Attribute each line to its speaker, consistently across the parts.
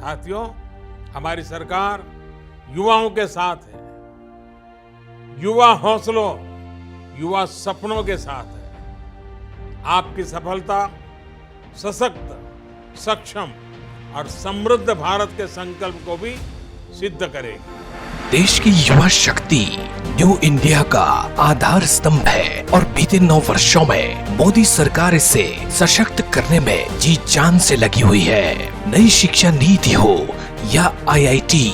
Speaker 1: साथियों, हमारी सरकार युवाओं के साथ है, युवा हौसलों, युवा सपनों के साथ है। आपकी सफलता सशक्त, सक्षम और समृद्ध भारत के संकल्प को भी सिद्ध करेगी।
Speaker 2: देश की युवा शक्ति न्यू इंडिया का आधार स्तंभ है और बीते 9 वर्षों में मोदी सरकार इसे सशक्त करने में जी जान से लगी हुई है। नई शिक्षा नीति हो या आईआईटी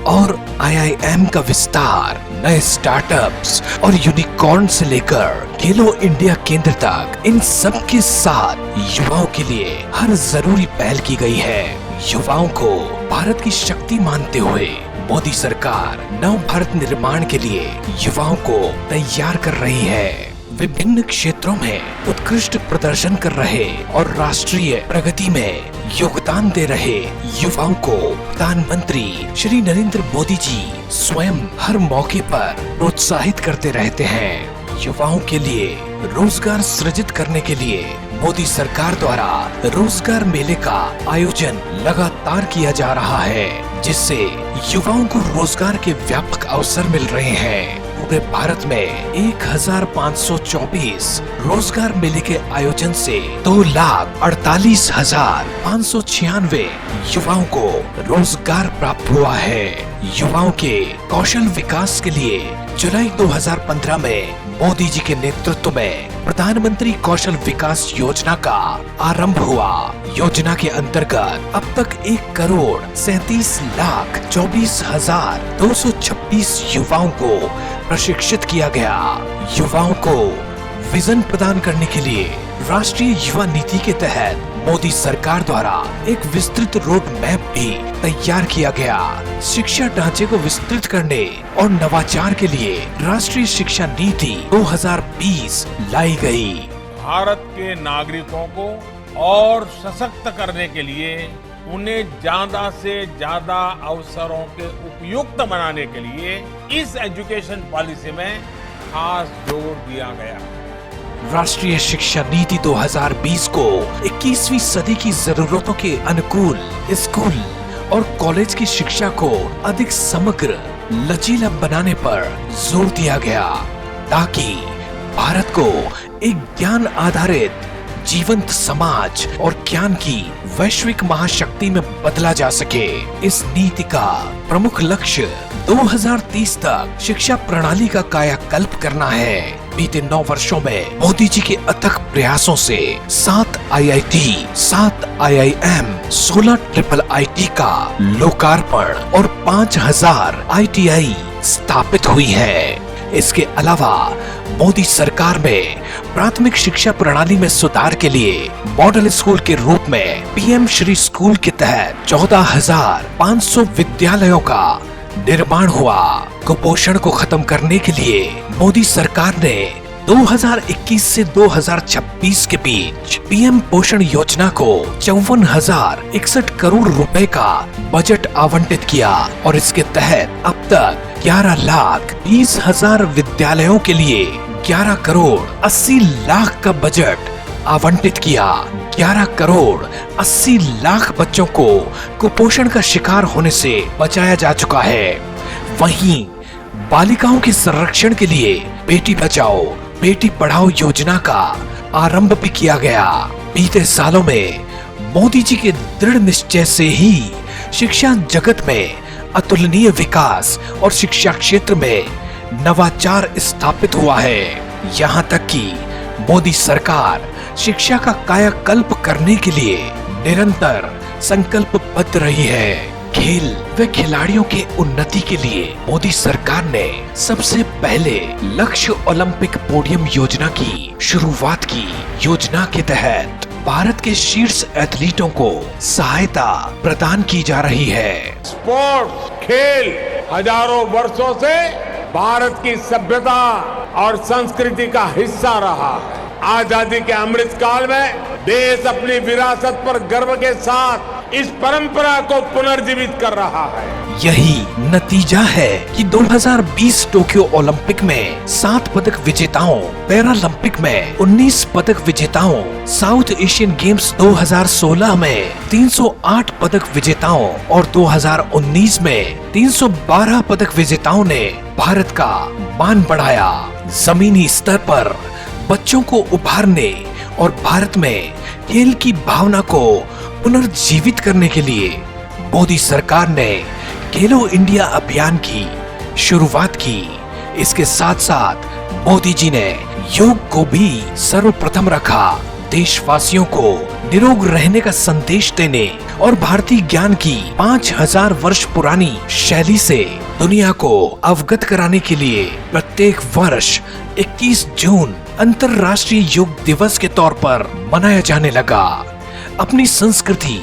Speaker 2: और आईआईएम का विस्तार, नए स्टार्टअप्स और यूनिकॉर्न से लेकर खेलो इंडिया केंद्र तक, इन सब के साथ युवाओं के लिए हर जरूरी पहल की गई है। युवाओं को भारत की शक्ति मानते हुए मोदी सरकार नव भारत निर्माण के लिए युवाओं को तैयार कर रही है। विभिन्न क्षेत्रों में उत्कृष्ट प्रदर्शन कर रहे और राष्ट्रीय प्रगति में योगदान दे रहे युवाओं को प्रधानमंत्री श्री नरेंद्र मोदी जी स्वयं हर मौके पर प्रोत्साहित करते रहते हैं। युवाओं के लिए रोजगार सृजित करने के लिए मोदी सरकार द्वारा रोजगार मेले का आयोजन लगातार किया जा रहा है, जिससे युवाओं को रोजगार के व्यापक अवसर मिल रहे हैं। पूरे भारत में 1524 रोजगार मेले के आयोजन से 2,48,596 युवाओं को रोजगार प्राप्त हुआ है। युवाओं के कौशल विकास के लिए जुलाई 2015 में मोदी जी के नेतृत्व में प्रधानमंत्री कौशल विकास योजना का आरंभ हुआ। योजना के अंतर्गत अब तक 1,37,24,226 युवाओं को प्रशिक्षित किया गया। युवाओं को विजन प्रदान करने के लिए राष्ट्रीय युवा नीति के तहत मोदी सरकार द्वारा एक विस्तृत रोड मैप भी तैयार किया गया। शिक्षा ढांचे को विस्तृत करने और नवाचार के लिए राष्ट्रीय शिक्षा नीति 2020 लाई गई।
Speaker 1: भारत के नागरिकों को और सशक्त करने के लिए उन्हें ज्यादा से ज्यादा अवसरों के उपयुक्त बनाने के लिए इस एजुकेशन पॉलिसी में खास जोर दिया गया।
Speaker 2: राष्ट्रीय शिक्षा नीति 2020 को 21वीं सदी की जरूरतों के अनुकूल स्कूल और कॉलेज की शिक्षा को अधिक समग्र, लचीला बनाने पर जोर दिया गया, ताकि भारत को एक ज्ञान आधारित जीवंत समाज और ज्ञान की वैश्विक महाशक्ति में बदला जा सके। इस नीति का प्रमुख लक्ष्य 2030 तक शिक्षा प्रणाली का कायाकल्प करना है। बीते 9 वर्षों में मोदी जी के अथक प्रयासों से 7 आईआईटी, 7 आईआईएम, 16 IIIT का लोकार्पण और 5000 ITI स्थापित हुई है। इसके अलावा मोदी सरकार में प्राथमिक शिक्षा प्रणाली में सुधार के लिए मॉडल स्कूल के रूप में पीएम श्री स्कूल के तहत 14,500 विद्यालयों का निर्माण हुआ। कुपोषण को खत्म करने के लिए मोदी सरकार ने 2021 से 2026 के बीच पीएम पोषण योजना को 54,061 करोड़ रुपए का बजट आवंटित किया और इसके तहत अब तक 11,20,000 विद्यालयों के लिए 11 करोड़ 80 लाख का बजट आवंटित किया। 11 करोड़ 80 लाख बच्चों को कुपोषण का शिकार होने से बचाया जा चुका है। वहीं बालिकाओं के संरक्षण के लिए बेटी बचाओ बेटी पढ़ाओ योजना का आरंभ भी किया गया। बीते सालों में मोदी जी के दृढ़ निश्चय से ही शिक्षा जगत में अतुलनीय विकास और शिक्षा क्षेत्र में नवाचार स्थापित हुआ है। यहाँ तक कि मोदी सरकार शिक्षा का कायाकल्प करने के लिए निरंतर संकल्पबद्ध रही है। खेल व खिलाड़ियों के उन्नति के लिए मोदी सरकार ने सबसे पहले लक्ष्य ओलंपिक पोडियम योजना की शुरुआत की। योजना के तहत भारत के शीर्ष एथलीटों को सहायता प्रदान की जा रही है।
Speaker 1: स्पोर्ट्स, खेल हजारों वर्षों से भारत की सभ्यता और संस्कृति का हिस्सा रहा है। आजादी के अमृत काल में देश अपनी विरासत पर गर्व के साथ इस परंपरा को पुनर्जीवित कर रहा है।
Speaker 2: यही नतीजा है कि 2020 टोक्यो ओलंपिक में 7 पदक विजेताओं, पैरालंपिक में 19 पदक विजेताओं, साउथ एशियन गेम्स 2016 में 308 पदक विजेताओं और 2019 में 312 पदक विजेताओं ने भारत का मान बढ़ाया। जमीनी स्तर पर बच्चों को उभारने और भारत में खेल की भावना को पुनर्जीवित करने के लिए मोदी सरकार ने खेलो इंडिया अभियान की शुरुआत की। इसके साथ साथ मोदी जी ने योग को भी सर्वप्रथम रखा। देशवासियों को निरोग रहने का संदेश देने और भारतीय ज्ञान की 5000 वर्ष पुरानी शैली से दुनिया को अवगत कराने के लिए प्रत्येक वर्ष 21 जून अंतर्राष्ट्रीय योग दिवस के तौर पर मनाया जाने लगा। अपनी संस्कृति,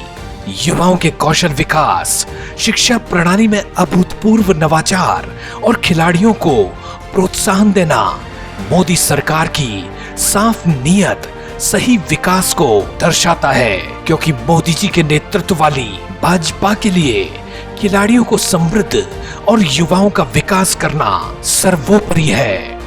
Speaker 2: युवाओं के कौशल विकास, शिक्षा प्रणाली में अभूतपूर्व नवाचार और खिलाड़ियों को प्रोत्साहन देना मोदी सरकार की साफ नीयत सही विकास को दर्शाता है, क्योंकि मोदी जी के नेतृत्व वाली भाजपा के लिए खिलाड़ियों को समृद्ध और युवाओं का विकास करना सर्वोपरि है।